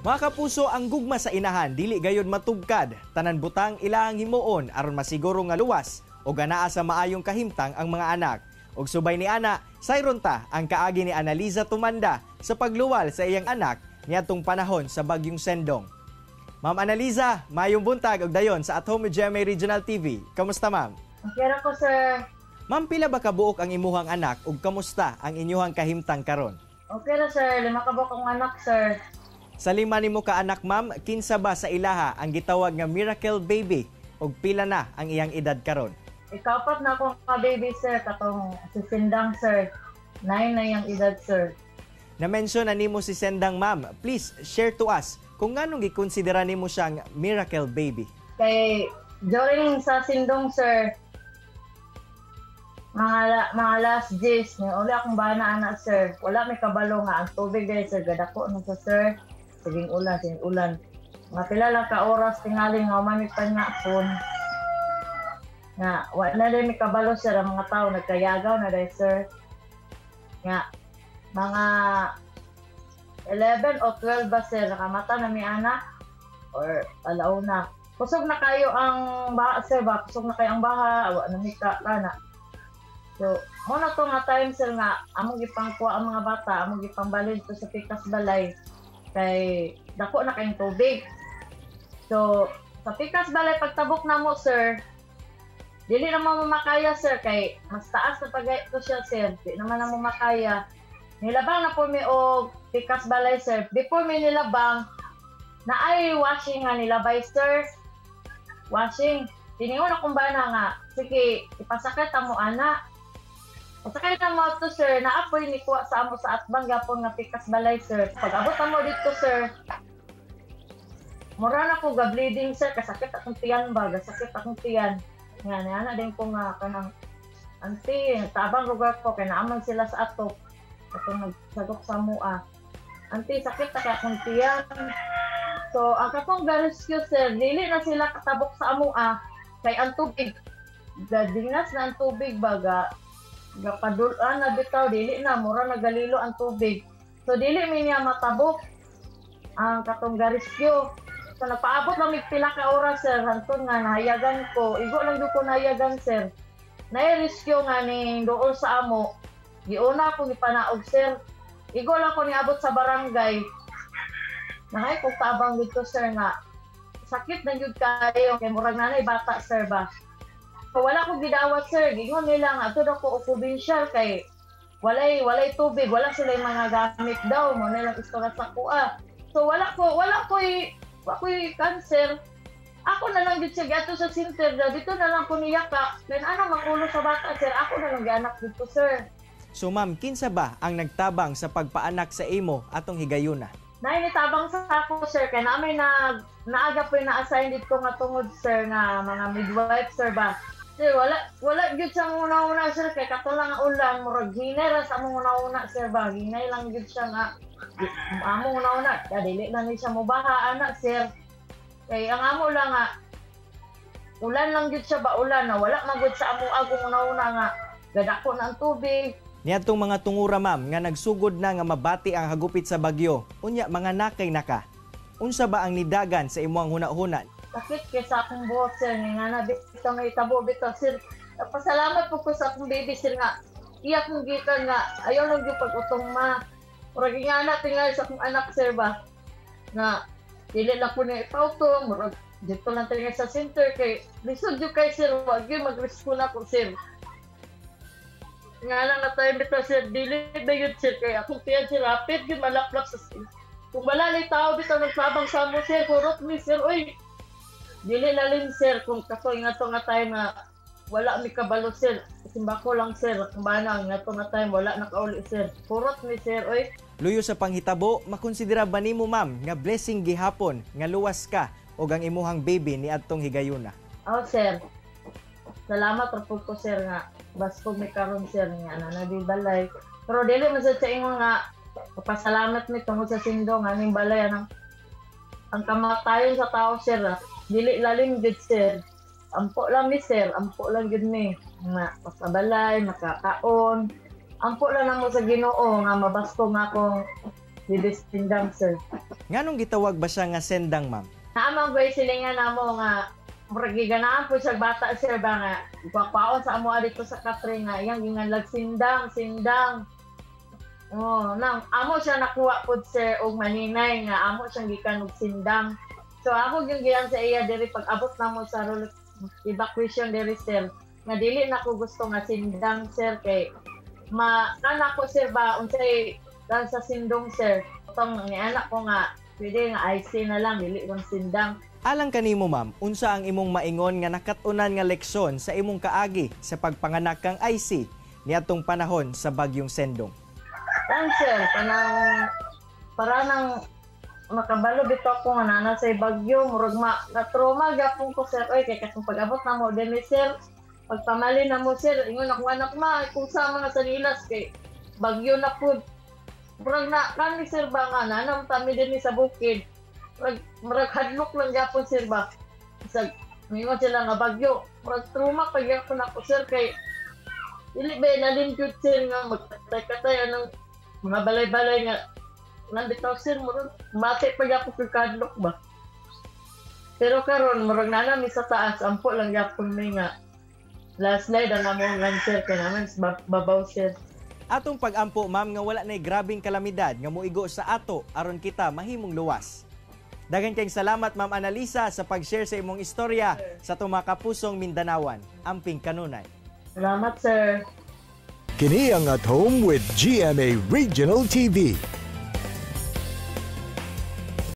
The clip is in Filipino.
Mga kapuso, ang gugma sa inahan dili gayud matugkad, tanan butang ilahang himuon aron masiguro nga luwas o ganaa sa maayong kahimtang ang mga anak. Og subay ni ana, sayron ta ang kaagi ni Analiza Tumanda sa pagluwal sa iyang anak niadtong panahon sa bagyong Sendong. Ma'am Analiza, mayong buntag og dayon sa At Home with GMA Regional TV. Kamusta, ma'am? Okay ra ko, sir. Ma'am, pila ba kabuok ang imuhang anak ug kamusta ang inyuhang kahimtang karon? Okay ra, sir. 5 ka ba kong anak, sir? Sa 5 nimo ka anak, ma'am, kinsa ba sa ilaha ang gitawag nga miracle baby ug pila na ang iyang edad karon? Ikapat na akong baby, sir. Katong si Sindang, sir. 9 na yung edad, sir. Na-mention na nimo si Sendang, ma'am. Please share to us kung nganong gikonsidera nimo siyang miracle baby. Kay during sa Sindong, sir, mga last days, uli akong bana anak, sir. Wala may kabalo nga ang tubig dahil, sir. Gadako na sa, sir. Siging ulan. Mga pila lang ka oras tingali nga umamipan nga phone. Nga, wala na may kabalo, sir. Ang mga tao nagkayagaw na dahil, sir. Nga, mga 11 o 12 ba, sir, nakamata na may anak or alauna. Kusog na kayo ang baha, sir, ba? Kusog na kayo ang baha, awa na may kana. So, muna to nga time, sir, nga, among ipangkuha ang mga bata, among ipangbalid to sa pikas balay, kay dako na kayong tubig. So, sa pikas balay, pagtabok na mo, sir, dili naman mo makaya, sir, kay mas taas na pagay to siya, sir. Di naman na mo makaya. Nilabang na po mi og pikas balay, sir. Before mi nilabang, na ay washing nga nilabay, sir. Washing. Tiningon akong bana nga, sige, ipasakit ang mo, ana. Pasakit ang mo ito, sir, na apoy ni kuha sa amo sa atbang gapon nga pikas balay, sir. Pag abot ang mo dito, sir, mura na ko ga-bleeding, sir. Kasakit akong tiyan ba? Kasakit akong tiyan. Nga, na din ko nga kanang auntie, tabang lugar ko, kaya naaman sila sa atok. Katong nagsagok sa mua. Auntie, sakit na akong tiyan. So, ang katong ga-rescue, sir, dili na sila katabok sa amua, kay ang tubig, gadingas na ang tubig baga, gapadulan na bitaw, dili na, mura na galilo ang tubig. So, dili mi niya matabok ang katong ga-rescue. So, napaabot lang may pila ka oras, sir. Hantun nga, nahayagan ko. Igo lang doon ko nahayagan, sir. Na-rescue nga ni doon sa amo. Giuna ko ni panaog, sir. Igo lang ko niabot sa barangay. Nahay kong tabang dito, sir, nga. Sakit na yun kayo. Kaya murag nanay bata, sir, ba? So, wala ko gidawat, sir. Gingon nila nga. Ito daw ko provincial kay walay tubig. Wala sila yung mga gamit daw. Muna lang istora sa kuha. So, wala ko'y cancer. Ako na lang dito siya gato sa center. Dito na lang ko niyaka. Then ano, makulo sa bata, sir. Ako na lang ganak dito, sir. So ma'am, kinsa ba ang nagtabang sa pagpaanak sa imo atong higayuna? Nainitabang sa ako, sir. Kaya namin naaga po yung na-assign dito nga tungod, sir, na mga midwife, sir, ba? Sir, wala good sa muna-una, sir. Kaya kato lang ang ulan. Murag hinay ra sa mong una-una, sir, ba? Hinay lang good siya nga. Among una-una, dili lang siya mubaha, anak, sir. Kaya ang amo lang nga, ulan lang good siya ba? Ulan na wala magud sa amo agong una-una nga. Gadako na ang tubig. Niadtong mga tungura, ma'am, nga nagsugod na nga mabati ang hagupit sa bagyo. Unya, mga nakay naka. Unsa ba ang nidagan sa imuang huna-huna? Sakit kay sa akong buhok, sir. Nga na, bito may tabo, bito, sir. Pasalamat po ko sa akong baby, sir, nga. Iyak kong gikan nga, ayaw lang yung pag-utong ma. Murag nga na, tingnan sa akong anak, sir, ba? Na, dili lang po niya ipauto, murag dito lang tingnan sa center, kay lisod yung kay, sir, wag yung mag-rescue na po, sir. Nga lang na tayo bito, sir, dili ba yun, sir, kay akong tiyan, sir, rapid yung malaplak sa sir. Kung wala na tao bito, nagsabang sa mo, sir, kurot ni, sir, oy. Dili lalim, sir, kung kaso nga to nga tayo na wala mi kabalo, sir. Simbako lang, sir. Kung banang nga to nga tayo, wala nakauli, sir. Kurot ni, sir, oy. Luyo sa panghitabo, makonsidera ba nimo, ma'am, nga blessing gihapon nga luwas ka o ang imuhang baby ni adtong higayuna? Oh, sir. Salamat ra po ko, sir, nga basko mi karon, sir, nga nanadi balay. Pero dili man sa ingon nga pasalamat mi tungod sa Sindong nga ning balay ang kamatayon sa tao, sir. Dili lalim gid, sir. Ampo lang ni, sir. Ampo lang gid mi. Nga pasabalay, makakaon. Ampo lang namo sa Ginoo nga mabasko nga akong Sindang, sir. Nganong gitawag ba siya nga sendang, ma'am? Naamang ba silingan na mo nga murag giganaan po siya bata sir ba nga ipapaon sa amo dito sa Katri nga iyang ginganlag sindang. Oh, nang amo siya nakuha po sir og maninay nga amo siyang gikan og sindang. So ako yung giyan sa iya diri pag abot na mo sa evacuation diri sir. Nga dili na ko gusto nga sindang sir kay kana ko sir ba unsay dan sa sindong sir. Tong ni anak ko nga pwede nga IC na lang dili lang sindang. Alang kanimo, ma'am, unsa ang imong maingon nga nakatunan nga leksyon sa imong kaagi sa pagpanganak kang IC niadtong panahon sa bagyong Sendong? Sir, para nang makabalo bito ako nga nana sa bagyo, murag na-trauma gyapon ko sir, oy kay kasing pag-abot na mo din sir, pagpamali na mo sir, ingon ako anak ma, kung sa mga sanilas kay bagyo na pud. Murag na kami sir ba nga nanam tami din sa bukid. Murag hadlok lang gyapon sir ba. Sa mingon sila nga bagyo, murag trauma pa gyapon ako sir kay dili ba nalingkod sir nga magkatay anong mga balay-balay nga nandito sir murag mati pa gyapon kay kadlok ba. Pero karon murag nanami sa taas ampo lang gyapon may nga last night ang among sir kay naman babaw sir. Atong pag-ampo, ma'am, nga wala na'y grabing kalamidad nga moigo sa ato aron kita mahimong luwas. Daghang kayong salamat, Ma'am Analisa, sa pag-share sa imong istorya sa tumakapusong Mindanawan. Amping kanunay. Salamat, sir. Kini ang At Home with GMA Regional TV.